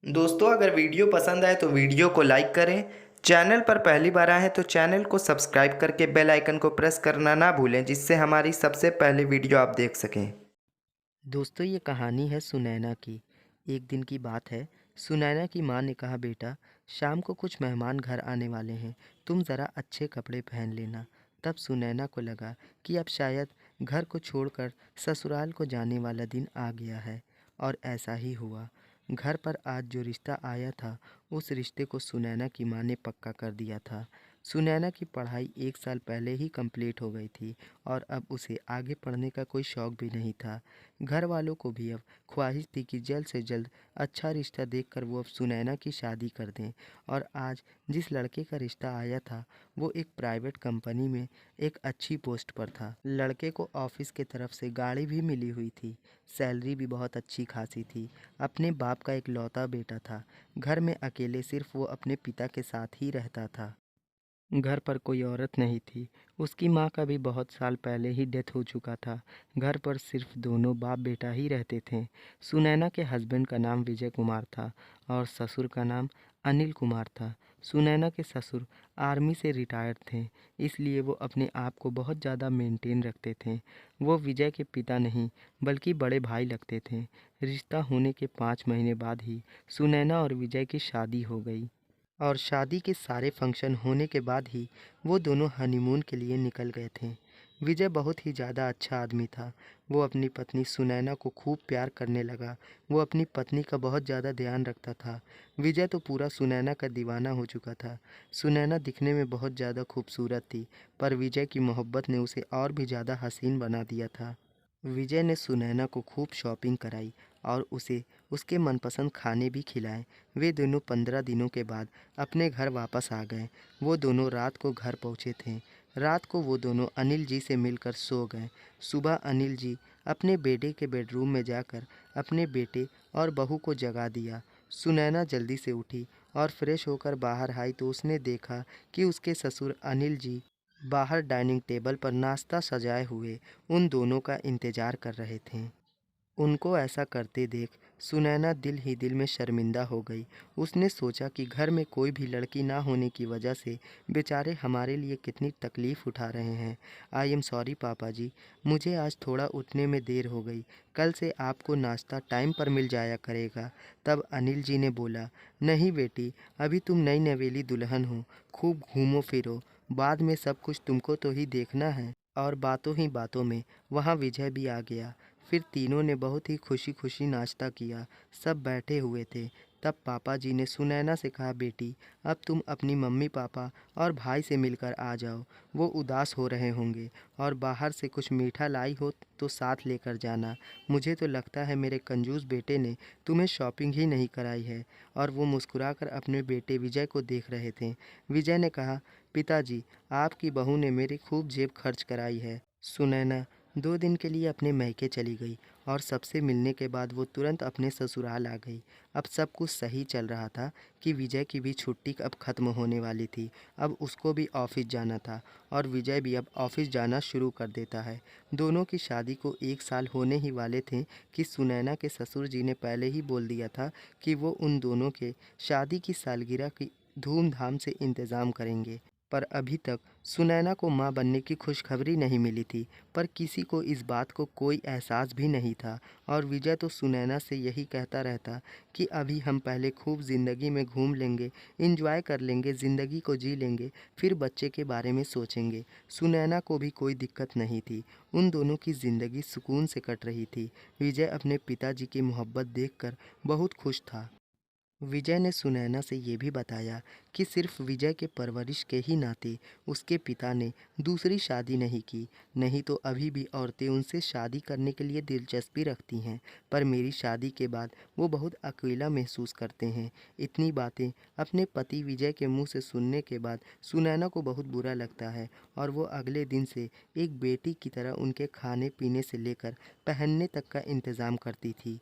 दोस्तों अगर वीडियो पसंद आए तो वीडियो को लाइक करें। चैनल पर पहली बार आए हैं तो चैनल को सब्सक्राइब करके बेल आइकन को प्रेस करना ना भूलें, जिससे हमारी सबसे पहले वीडियो आप देख सकें। दोस्तों ये कहानी है सुनैना की। एक दिन की बात है। सुनैना की माँ ने कहा, बेटा शाम को कुछ मेहमान घर आने वाले हैं, तुम ज़रा अच्छे कपड़े पहन लेना। तब सुनैना को लगा कि अब शायद घर को छोड़कर ससुराल को जाने वाला दिन आ गया है। और ऐसा ही हुआ। घर पर आज जो रिश्ता आया था, उस रिश्ते को सुनैना की माँ ने पक्का कर दिया था। सुनैना की पढ़ाई 1 साल पहले ही कंप्लीट हो गई थी और अब उसे आगे पढ़ने का कोई शौक़ भी नहीं था। घर वालों को भी अब ख्वाहिश थी कि जल्द से जल्द अच्छा रिश्ता देखकर वो अब सुनैना की शादी कर दें। और आज जिस लड़के का रिश्ता आया था, वो एक प्राइवेट कंपनी में एक अच्छी पोस्ट पर था। लड़के को ऑफिस के तरफ से गाड़ी भी मिली हुई थी। सैलरी भी बहुत अच्छी खासी थी। अपने बाप का इकलौता बेटा था। घर में अकेले सिर्फ वो अपने पिता के साथ ही रहता था। घर पर कोई औरत नहीं थी। उसकी माँ का भी बहुत साल पहले ही डेथ हो चुका था। घर पर सिर्फ दोनों बाप बेटा ही रहते थे। सुनैना के हस्बैंड का नाम विजय कुमार था और ससुर का नाम अनिल कुमार था। सुनैना के ससुर आर्मी से रिटायर्ड थे, इसलिए वो अपने आप को बहुत ज़्यादा मेंटेन रखते थे। वो विजय के पिता नहीं बल्कि बड़े भाई लगते थे। रिश्ता होने के 5 महीने बाद ही सुनैना और विजय की शादी हो गई। और शादी के सारे फंक्शन होने के बाद ही वो दोनों हनीमून के लिए निकल गए थे। विजय बहुत ही ज़्यादा अच्छा आदमी था। वो अपनी पत्नी सुनैना को खूब प्यार करने लगा। वो अपनी पत्नी का बहुत ज़्यादा ध्यान रखता था। विजय तो पूरा सुनैना का दीवाना हो चुका था। सुनैना दिखने में बहुत ज़्यादा खूबसूरत थी, पर विजय की मोहब्बत ने उसे और भी ज़्यादा हसीन बना दिया था। विजय ने सुनैना को खूब शॉपिंग कराई और उसे उसके मनपसंद खाने भी खिलाए। वे दोनों 15 दिनों के बाद अपने घर वापस आ गए। वो दोनों रात को घर पहुंचे थे। रात को वो दोनों अनिल जी से मिलकर सो गए। सुबह अनिल जी अपने बेटे के बेडरूम में जाकर अपने बेटे और बहू को जगा दिया। सुनैना जल्दी से उठी और फ्रेश होकर बाहर आई तो उसने देखा कि उसके ससुर अनिल जी बाहर डाइनिंग टेबल पर नाश्ता सजाए हुए उन दोनों का इंतज़ार कर रहे थे। उनको ऐसा करते देख सुनैना दिल ही दिल में शर्मिंदा हो गई। उसने सोचा कि घर में कोई भी लड़की ना होने की वजह से बेचारे हमारे लिए कितनी तकलीफ़ उठा रहे हैं। आई एम सॉरी पापा जी, मुझे आज थोड़ा उठने में देर हो गई। कल से आपको नाश्ता टाइम पर मिल जाया करेगा। तब अनिल जी ने बोला, नहीं बेटी, अभी तुम नई नवेली दुल्हन हो, खूब घूमो फिरो, बाद में सब कुछ तुमको तो ही देखना है। और बातों ही बातों में वहाँ विजय भी आ गया। फिर तीनों ने बहुत ही खुशी खुशी नाश्ता किया। सब बैठे हुए थे। तब पापा जी ने सुनैना से कहा, बेटी अब तुम अपनी मम्मी पापा और भाई से मिलकर आ जाओ। वो उदास हो रहे होंगे और बाहर से कुछ मीठा लाई हो तो साथ लेकर जाना। मुझे तो लगता है मेरे कंजूस बेटे ने तुम्हें शॉपिंग ही नहीं कराई है। और वो मुस्कुराकर अपने बेटे विजय को देख रहे थे। विजय ने कहा, पिताजी आपकी बहू ने मेरी खूब जेब खर्च कराई है। सुनैना 2 दिन के लिए अपने मैके चली गई और सबसे मिलने के बाद वो तुरंत अपने ससुराल आ गई। अब सब कुछ सही चल रहा था कि विजय की भी छुट्टी अब ख़त्म होने वाली थी। अब उसको भी ऑफिस जाना था और विजय भी अब ऑफिस जाना शुरू कर देता है। दोनों की शादी को 1 साल होने ही वाले थे कि सुनैना के ससुर जी ने पहले ही बोल दिया था कि वो उन दोनों के शादी की सालगिरह की धूमधाम से इंतज़ाम करेंगे। पर अभी तक सुनैना को मां बनने की खुशखबरी नहीं मिली थी। पर किसी को इस बात को कोई एहसास भी नहीं था। और विजय तो सुनैना से यही कहता रहता कि अभी हम पहले खूब ज़िंदगी में घूम लेंगे, इंजॉय कर लेंगे, ज़िंदगी को जी लेंगे, फिर बच्चे के बारे में सोचेंगे। सुनैना को भी कोई दिक्कत नहीं थी। उन दोनों की ज़िंदगी सुकून से कट रही थी। विजय अपने पिताजी की मोहब्बत देखकर बहुत खुश था। विजय ने सुनैना से ये भी बताया कि सिर्फ विजय के परवरिश के ही नाते उसके पिता ने दूसरी शादी नहीं की, नहीं तो अभी भी औरतें उनसे शादी करने के लिए दिलचस्पी रखती हैं, पर मेरी शादी के बाद वो बहुत अकेला महसूस करते हैं। इतनी बातें अपने पति विजय के मुंह से सुनने के बाद सुनैना को बहुत बुरा लगता है और वो अगले दिन से एक बेटी की तरह उनके खाने पीने से लेकर पहनने तक का इंतज़ाम करती थी।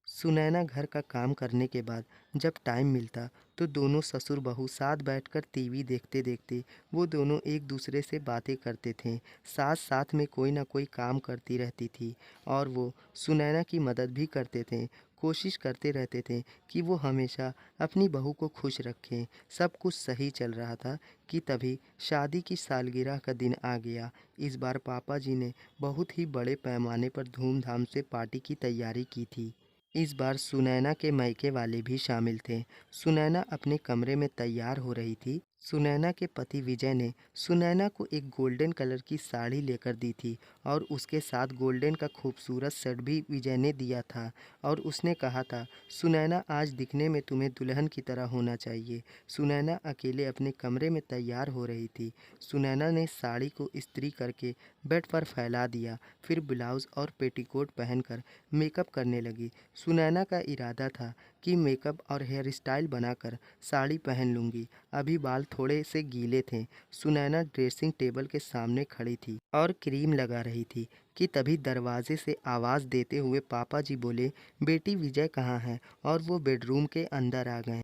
सुनैना घर का काम करने के बाद जब टाइम मिलता तो दोनों ससुर बहू साथ बैठकर टीवी देखते देखते वो दोनों एक दूसरे से बातें करते थे। साथ साथ में कोई ना कोई काम करती रहती थी और वो सुनैना की मदद भी करते थे। कोशिश करते रहते थे कि वो हमेशा अपनी बहू को खुश रखें। सब कुछ सही चल रहा था कि तभी शादी की सालगिरह का दिन आ गया। इस बार पापा जी ने बहुत ही बड़े पैमाने पर धूमधाम से पार्टी की तैयारी की थी। इस बार सुनैना के मायके वाले भी शामिल थे। सुनैना अपने कमरे में तैयार हो रही थी। सुनैना के पति विजय ने सुनैना को एक गोल्डन कलर की साड़ी लेकर दी थी और उसके साथ गोल्डन का खूबसूरत सेट भी विजय ने दिया था और उसने कहा था, सुनैना आज दिखने में तुम्हें दुल्हन की तरह होना चाहिए। सुनैना अकेले अपने कमरे में तैयार हो रही थी। सुनैना ने साड़ी को इस्त्री करके बेड पर फैला दिया, फिर ब्लाउज़ और पेटीकोट पहनकर मेकअप करने लगी। सुनैना का इरादा था कि मेकअप और हेयर स्टाइल बनाकर साड़ी पहन लूँगी। अभी बाल थोड़े से गीले थे। सुनैना ड्रेसिंग टेबल के सामने खड़ी थी और क्रीम लगा रही थी कि तभी दरवाजे से आवाज़ देते हुए पापा जी बोले, बेटी विजय कहाँ है? और वो बेडरूम के अंदर आ गए।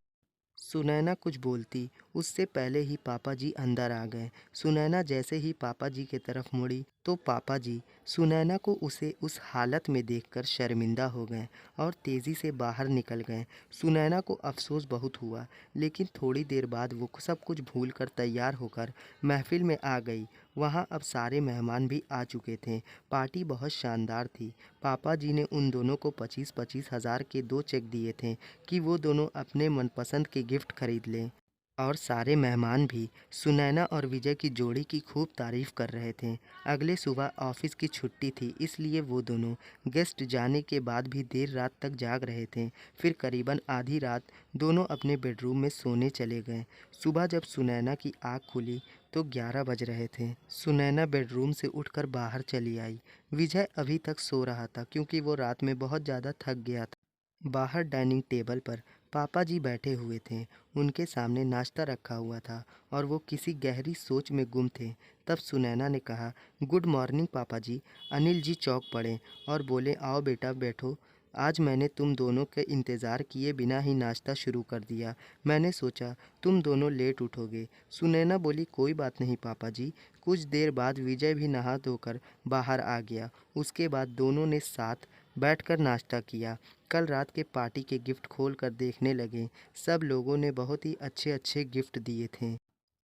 सुनैना कुछ बोलती उससे पहले ही पापा जी अंदर आ गए। सुनैना जैसे ही पापा जी की तरफ मुड़ी तो पापा जी सुनैना को उसे उस हालत में देखकर शर्मिंदा हो गए और तेज़ी से बाहर निकल गए। सुनैना को अफसोस बहुत हुआ, लेकिन थोड़ी देर बाद वो सब कुछ भूलकर तैयार होकर महफिल में आ गई। वहाँ अब सारे मेहमान भी आ चुके थे। पार्टी बहुत शानदार थी। पापा जी ने उन दोनों को 25-25 हज़ार के 2 चेक दिए थे कि वो दोनों अपने मनपसंद के गिफ्ट खरीद लें। और सारे मेहमान भी सुनैना और विजय की जोड़ी की खूब तारीफ कर रहे थे। अगले सुबह ऑफिस की छुट्टी थी, इसलिए वो दोनों गेस्ट जाने के बाद भी देर रात तक जाग रहे थे। फिर करीबन आधी रात दोनों अपने बेडरूम में सोने चले गए। सुबह जब सुनैना की आँख खुली तो 11 बज रहे थे। सुनैना बेडरूम से उठकर बाहर चली आई। विजय अभी तक सो रहा था क्योंकि वो रात में बहुत ज़्यादा थक गया था। बाहर डाइनिंग टेबल पर पापा जी बैठे हुए थे। उनके सामने नाश्ता रखा हुआ था और वो किसी गहरी सोच में गुम थे। तब सुनैना ने कहा, गुड मॉर्निंग पापा जी। अनिल जी चौंक पड़े और बोले, आओ बेटा बैठो। आज मैंने तुम दोनों के इंतज़ार किए बिना ही नाश्ता शुरू कर दिया। मैंने सोचा तुम दोनों लेट उठोगे। सुनैना बोली, कोई बात नहीं पापा जी। कुछ देर बाद विजय भी नहा धोकर बाहर आ गया। उसके बाद दोनों ने साथ बैठकर नाश्ता किया। कल रात के पार्टी के गिफ्ट खोल कर देखने लगे। सब लोगों ने बहुत ही अच्छे अच्छे गिफ्ट दिए थे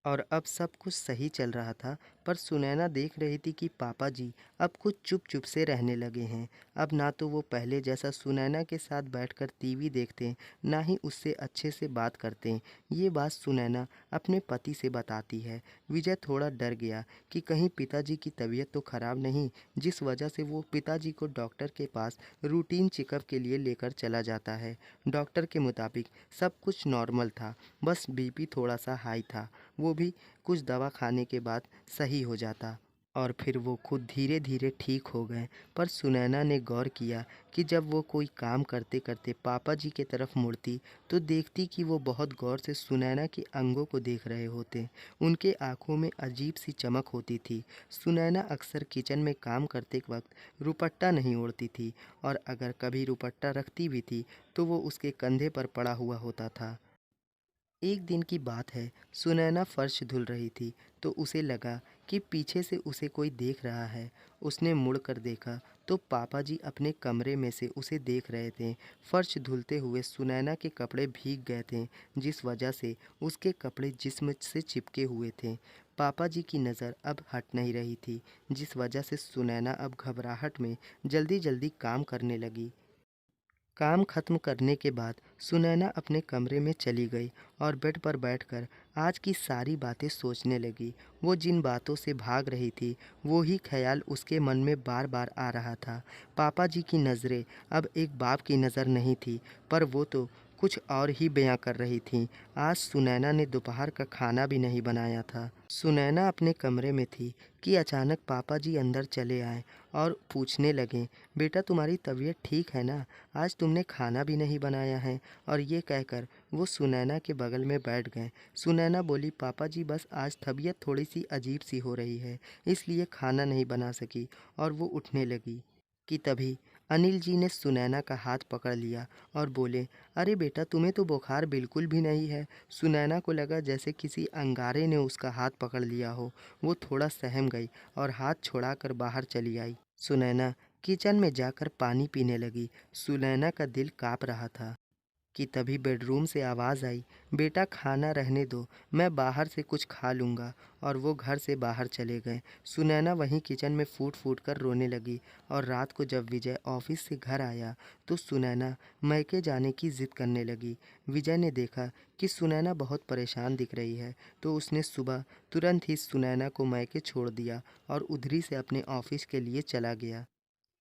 और अब सब कुछ सही चल रहा था। पर सुनैना देख रही थी कि पापा जी अब कुछ चुप चुप से रहने लगे हैं। अब ना तो वो पहले जैसा सुनैना के साथ बैठकर टीवी देखते, ना ही उससे अच्छे से बात करते। ये बात सुनैना अपने पति से बताती है। विजय थोड़ा डर गया कि कहीं पिताजी की तबीयत तो ख़राब नहीं, जिस वजह से वो पिताजी को डॉक्टर के पास रूटीन चेकअप के लिए लेकर चला जाता है। डॉक्टर के मुताबिक सब कुछ नॉर्मल था, बस बीपी थोड़ा सा हाई था। वो भी कुछ दवा खाने के बाद सही हो जाता और फिर वो खुद धीरे धीरे ठीक हो गए। पर सुनैना ने गौर किया कि जब वो कोई काम करते करते पापा जी की तरफ मुड़ती तो देखती कि वो बहुत गौर से सुनैना के अंगों को देख रहे होते। उनके आंखों में अजीब सी चमक होती थी। सुनैना अक्सर किचन में काम करते वक्त रुपट्टा नहीं ओढ़ती थी और अगर कभी रुपट्टा रखती भी थी तो वो उसके कंधे पर पड़ा हुआ होता था। एक दिन की बात है, सुनैना फर्श धुल रही थी तो उसे लगा कि पीछे से उसे कोई देख रहा है। उसने मुड़कर देखा तो पापा जी अपने कमरे में से उसे देख रहे थे। फर्श धुलते हुए सुनैना के कपड़े भीग गए थे, जिस वजह से उसके कपड़े जिस्म से चिपके हुए थे। पापा जी की नज़र अब हट नहीं रही थी, जिस वजह से सुनैना अब घबराहट में जल्दी जल्दी काम करने लगी। काम खत्म करने के बाद सुनैना अपने कमरे में चली गई और बेड पर बैठकर आज की सारी बातें सोचने लगी। वो जिन बातों से भाग रही थी वो ही ख्याल उसके मन में बार बार आ रहा था। पापा जी की नज़रें अब एक बाप की नज़र नहीं थी, पर वो तो कुछ और ही बयां कर रही थीं। आज सुनैना ने दोपहर का खाना भी नहीं बनाया था। सुनैना अपने कमरे में थी कि अचानक पापा जी अंदर चले आए और पूछने लगे, बेटा तुम्हारी तबीयत ठीक है ना? आज तुमने खाना भी नहीं बनाया है। और ये कहकर वो सुनैना के बगल में बैठ गए। सुनैना बोली, पापा जी बस आज तबीयत थोड़ी सी अजीब सी हो रही है, इसलिए खाना नहीं बना सकी। और वो उठने लगी कि तभी अनिल जी ने सुनैना का हाथ पकड़ लिया और बोले, अरे बेटा, तुम्हें तो बुखार बिल्कुल भी नहीं है। सुनैना को लगा जैसे किसी अंगारे ने उसका हाथ पकड़ लिया हो। वो थोड़ा सहम गई और हाथ छुड़ाकर बाहर चली आई। सुनैना किचन में जाकर पानी पीने लगी। सुनैना का दिल काँप रहा था कि तभी बेडरूम से आवाज़ आई, बेटा खाना रहने दो, मैं बाहर से कुछ खा लूँगा। और वो घर से बाहर चले गए। सुनैना वहीं किचन में फूट फूट कर रोने लगी। और रात को जब विजय ऑफिस से घर आया तो सुनैना मैके जाने की ज़िद करने लगी। विजय ने देखा कि सुनैना बहुत परेशान दिख रही है तो उसने सुबह तुरंत ही सुनैना को मैके छोड़ दिया और उधरी से अपने ऑफिस के लिए चला गया।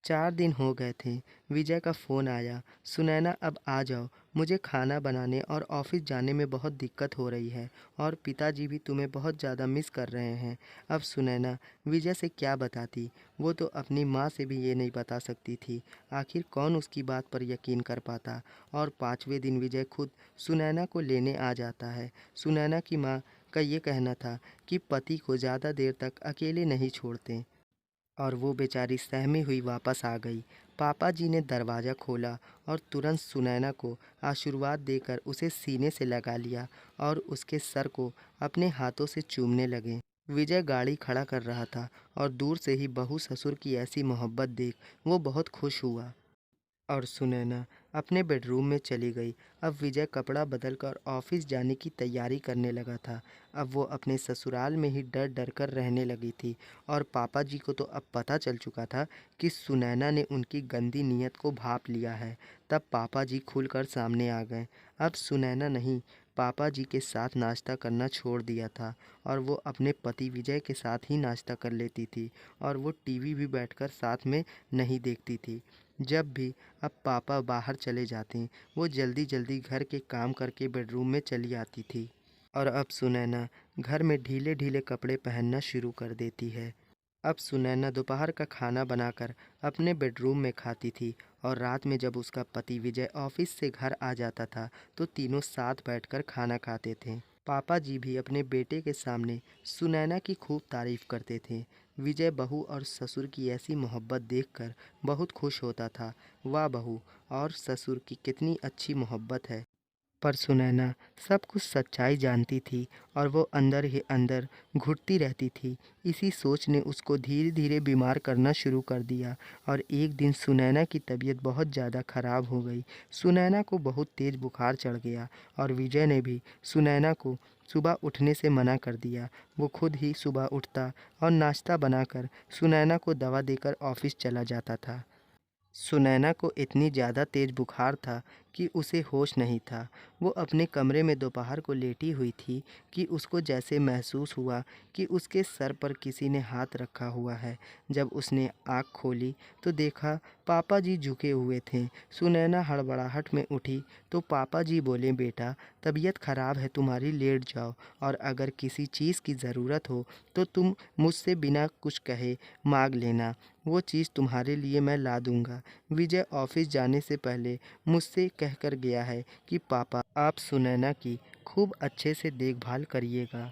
4 दिन हो गए थे। विजय का फ़ोन आया, सुनैना अब आ जाओ, मुझे खाना बनाने और ऑफिस जाने में बहुत दिक्कत हो रही है और पिताजी भी तुम्हें बहुत ज़्यादा मिस कर रहे हैं। अब सुनैना विजय से क्या बताती? वो तो अपनी माँ से भी ये नहीं बता सकती थी। आखिर कौन उसकी बात पर यकीन कर पाता? और 5वें दिन विजय खुद सुनैना को लेने आ जाता है। सुनैना की माँ का ये कहना था कि पति को ज़्यादा देर तक अकेले नहीं छोड़ते। और वो बेचारी सहमी हुई वापस आ गई। पापा जी ने दरवाज़ा खोला और तुरंत सुनैना को आशीर्वाद देकर उसे सीने से लगा लिया और उसके सर को अपने हाथों से चूमने लगे। विजय गाड़ी खड़ा कर रहा था और दूर से ही बहू ससुर की ऐसी मोहब्बत देख वो बहुत खुश हुआ। और सुनैना अपने बेडरूम में चली गई। अब विजय कपड़ा बदलकर ऑफिस जाने की तैयारी करने लगा था। अब वो अपने ससुराल में ही डर डर कर रहने लगी थी और पापा जी को तो अब पता चल चुका था कि सुनैना ने उनकी गंदी नीयत को भांप लिया है। तब पापा जी खुलकर सामने आ गए। अब सुनैना नहीं, पापा जी के साथ नाश्ता करना छोड़ दिया था और वो अपने पति विजय के साथ ही नाश्ता कर लेती थी और वो टीवी भी बैठकर साथ में नहीं देखती थी। जब भी अब पापा बाहर चले जाते, वो जल्दी जल्दी घर के काम करके बेडरूम में चली आती थी। और अब सुनैना घर में ढीले ढीले कपड़े पहनना शुरू कर देती है। अब सुनैना दोपहर का खाना बनाकर अपने बेडरूम में खाती थी और रात में जब उसका पति विजय ऑफिस से घर आ जाता था तो तीनों साथ बैठकर खाना खाते थे। पापा जी भी अपने बेटे के सामने सुनैना की खूब तारीफ करते थे। विजय बहू और ससुर की ऐसी मोहब्बत देखकर बहुत खुश होता था। वाह, बहू और ससुर की कितनी अच्छी मोहब्बत है। पर सुनैना सब कुछ सच्चाई जानती थी और वो अंदर ही अंदर घुटती रहती थी। इसी सोच ने उसको धीरे धीरे बीमार करना शुरू कर दिया और एक दिन सुनैना की तबीयत बहुत ज़्यादा ख़राब हो गई। सुनैना को बहुत तेज़ बुखार चढ़ गया और विजय ने भी सुनैना को सुबह उठने से मना कर दिया। वो खुद ही सुबह उठता और नाश्ता बनाकर सुनैना को दवा देकर ऑफिस चला जाता था। सुनैना को इतनी ज़्यादा तेज़ बुखार था कि उसे होश नहीं था। वो अपने कमरे में दोपहर को लेटी हुई थी कि उसको जैसे महसूस हुआ कि उसके सर पर किसी ने हाथ रखा हुआ है। जब उसने आँख खोली तो देखा पापा जी झुके हुए थे। सुनैना हड़बड़ाहट में उठी तो पापा जी बोले, बेटा तबीयत ख़राब है तुम्हारी, लेट जाओ और अगर किसी चीज़ की ज़रूरत हो तो तुम मुझसे बिना कुछ कहे मांग लेना, वो चीज़ तुम्हारे लिए मैं ला दूँगा। विजय ऑफिस जाने से पहले मुझसे कहकर गया है कि पापा आप सुनैना की खूब अच्छे से देखभाल करिएगा।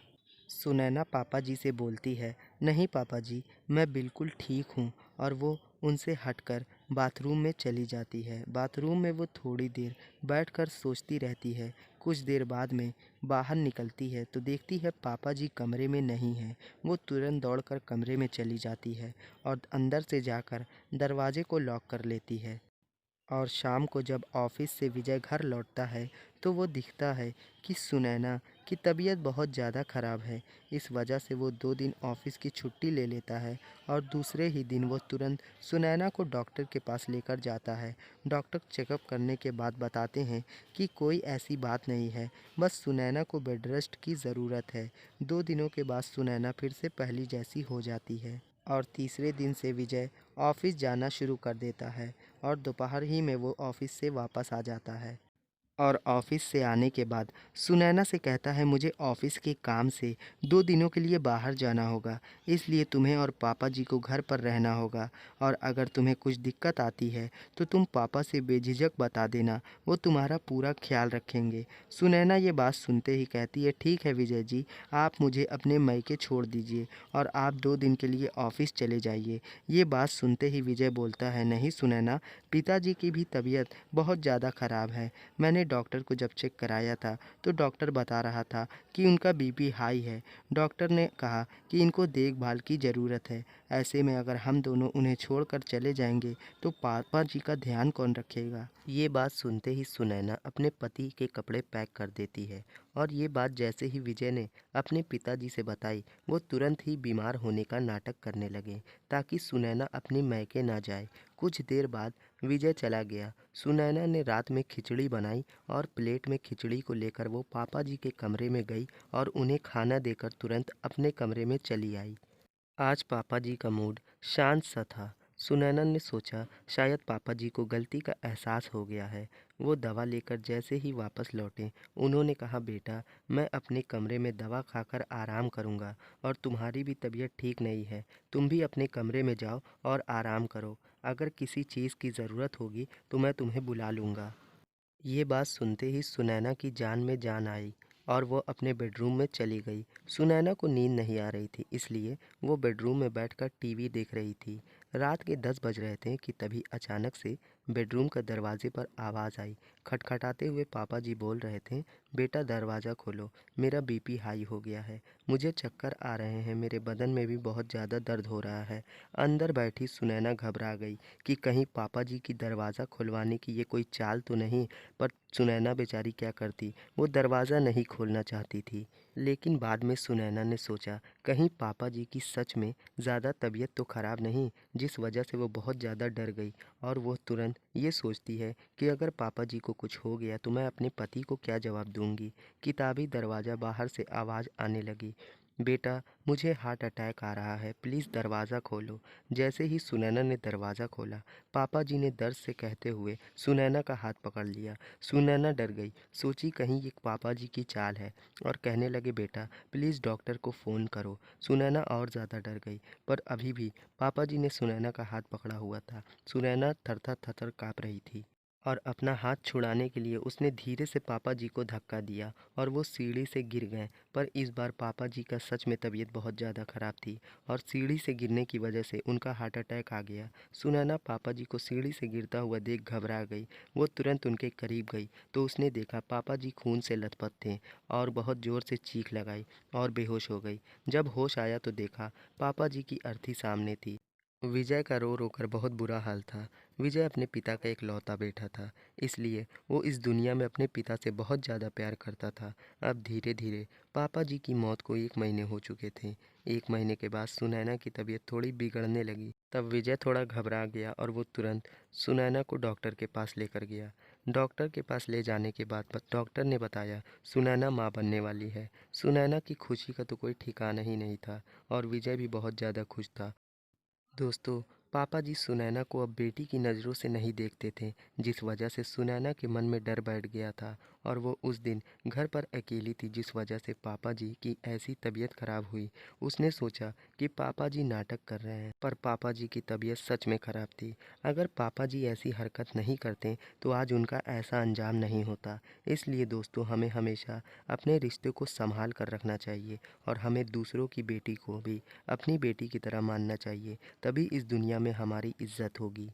सुनैना पापा जी से बोलती है, नहीं पापा जी, मैं बिल्कुल ठीक हूँ। और वो उनसे हटकर बाथरूम में चली जाती है। बाथरूम में वो थोड़ी देर बैठकर सोचती रहती है। कुछ देर बाद में बाहर निकलती है तो देखती है पापा जी कमरे में नहीं हैं। वो तुरंत दौड़कर कमरे में चली जाती है और अंदर से जाकर दरवाजे को लॉक कर लेती है। और शाम को जब ऑफिस से विजय घर लौटता है तो वो दिखता है कि सुनैना की तबीयत बहुत ज़्यादा ख़राब है। इस वजह से वो 2 दिन ऑफिस की छुट्टी ले लेता है और दूसरे ही दिन वो तुरंत सुनैना को डॉक्टर के पास लेकर जाता है। डॉक्टर चेकअप करने के बाद बताते हैं कि कोई ऐसी बात नहीं है, बस सुनैना को बेड रेस्ट की ज़रूरत है। 2 दिनों के बाद सुनैना फिर से पहली जैसी हो जाती है और तीसरे दिन से विजय ऑफिस जाना शुरू कर देता है और दोपहर ही में वो ऑफिस से वापस आ जाता है। और ऑफिस से आने के बाद सुनैना से कहता है मुझे ऑफिस के काम से 2 दिनों के लिए बाहर जाना होगा, इसलिए तुम्हें और पापा जी को घर पर रहना होगा और अगर तुम्हें कुछ दिक्कत आती है तो तुम पापा से बेझिझक बता देना, वो तुम्हारा पूरा ख्याल रखेंगे। सुनैना ये बात सुनते ही कहती है ठीक है विजय जी, आप मुझे अपने मायके छोड़ दीजिए और आप 2 दिन के लिए ऑफिस चले जाइए। ये बात सुनते ही विजय बोलता है नहीं सुनैना, पिताजी की भी तबीयत बहुत ज़्यादा ख़राब है। मैंने डॉक्टर को जब चेक कराया था तो डॉक्टर बता रहा था कि उनका बीपी हाई है। डॉक्टर ने कहा कि इनको देखभाल की ज़रूरत है। ऐसे में अगर हम दोनों उन्हें छोड़कर चले जाएंगे तो पापा जी का ध्यान कौन रखेगा। ये बात सुनते ही सुनैना अपने पति के कपड़े पैक कर देती है और ये बात जैसे ही विजय ने अपने पिताजी से बताई वो तुरंत ही बीमार होने का नाटक करने लगे ताकि सुनैना अपने मैके ना जाए। कुछ देर बाद विजय चला गया। सुनैना ने रात में खिचड़ी बनाई और प्लेट में खिचड़ी को लेकर वो पापा जी के कमरे में गई और उन्हें खाना देकर तुरंत अपने कमरे में चली आई। आज पापा जी का मूड शांत सा था। सुनैना ने सोचा शायद पापा जी को गलती का एहसास हो गया है। वो दवा लेकर जैसे ही वापस लौटे उन्होंने कहा बेटा मैं अपने कमरे में दवा खाकर आराम करूँगा और तुम्हारी भी तबीयत ठीक नहीं है, तुम भी अपने कमरे में जाओ और आराम करो। अगर किसी चीज़ की ज़रूरत होगी तो मैं तुम्हें बुला लूँगा। ये बात सुनते ही सुनैना की जान में जान आई और वो अपने बेडरूम में चली गई। सुनैना को नींद नहीं आ रही थी इसलिए वो बेडरूम में बैठकर टीवी देख रही थी। रात के 10 बज रहे थे कि तभी अचानक से बेडरूम का दरवाजे पर आवाज़ आई। खटखटाते हुए पापा जी बोल रहे थे बेटा दरवाज़ा खोलो, मेरा बीपी हाई हो गया है, मुझे चक्कर आ रहे हैं, मेरे बदन में भी बहुत ज़्यादा दर्द हो रहा है। अंदर बैठी सुनैना घबरा गई कि कहीं पापा जी की दरवाज़ा खुलवाने की ये कोई चाल तो नहीं। पर सुनैना बेचारी क्या करती, वो दरवाज़ा नहीं खोलना चाहती थी। लेकिन बाद में सुनैना ने सोचा कहीं पापा जी की सच में ज़्यादा तबीयत तो ख़राब नहीं, जिस वजह से वो बहुत ज़्यादा डर गई और वो तुरंत ये सोचती है कि अगर पापा जी को कुछ हो गया तो मैं अपने पति को क्या जवाब दूंगी। किताबी दरवाज़ा बाहर से आवाज़ आने लगी, बेटा मुझे हार्ट अटैक आ रहा है, प्लीज़ दरवाज़ा खोलो। जैसे ही सुनैना ने दरवाज़ा खोला पापा जी ने दर्द से कहते हुए सुनैना का हाथ पकड़ लिया। सुनैना डर गई, सोची कहीं ये पापा जी की चाल है और कहने लगे बेटा प्लीज़ डॉक्टर को फ़ोन करो। सुनैना और ज़्यादा डर गई पर अभी भी पापा जी ने सुनैना का हाथ पकड़ा हुआ था। सुनैना थर थर थर काँप रही थी और अपना हाथ छुड़ाने के लिए उसने धीरे से पापा जी को धक्का दिया और वो सीढ़ी से गिर गए। पर इस बार पापा जी का सच में तबीयत बहुत ज़्यादा ख़राब थी और सीढ़ी से गिरने की वजह से उनका हार्ट अटैक आ गया। सुनैना पापा जी को सीढ़ी से गिरता हुआ देख घबरा गई। वो तुरंत उनके करीब गई तो उसने देखा पापा जी खून से लथपथ थे और बहुत ज़ोर से चीख लगाई और बेहोश हो गई। जब होश आया तो देखा पापा जी की अर्थी सामने थी। विजय का रो रो कर बहुत बुरा हाल था। विजय अपने पिता का इकलौता बेटा था, इसलिए वो इस दुनिया में अपने पिता से बहुत ज़्यादा प्यार करता था। अब धीरे धीरे पापा जी की मौत को 1 महीने हो चुके थे। 1 महीने के बाद सुनैना की तबीयत थोड़ी बिगड़ने लगी। तब विजय थोड़ा घबरा गया और वो तुरंत सुनैना को डॉक्टर के पास लेकर गया। डॉक्टर के पास ले जाने के बाद डॉक्टर ने बताया सुनैना माँ बनने वाली है। सुनैना की खुशी का तो कोई ठिकाना ही नहीं था और विजय भी बहुत ज़्यादा खुश था। दोस्तों, पापा जी सुनैना को अब बेटी की नज़रों से नहीं देखते थे, जिस वजह से सुनैना के मन में डर बैठ गया था और वो उस दिन घर पर अकेली थी, जिस वजह से पापा जी की ऐसी तबीयत खराब हुई। उसने सोचा कि पापा जी नाटक कर रहे हैं, पर पापा जी की तबीयत सच में खराब थी। अगर पापा जी ऐसी हरकत नहीं करते तो आज उनका ऐसा अंजाम नहीं होता। इसलिए दोस्तों, हमें हमेशा अपने रिश्ते को संभाल कर रखना चाहिए और हमें दूसरों की बेटी को भी अपनी बेटी की तरह मानना चाहिए। तभी इस दुनिया में हमारी इज्जत होगी।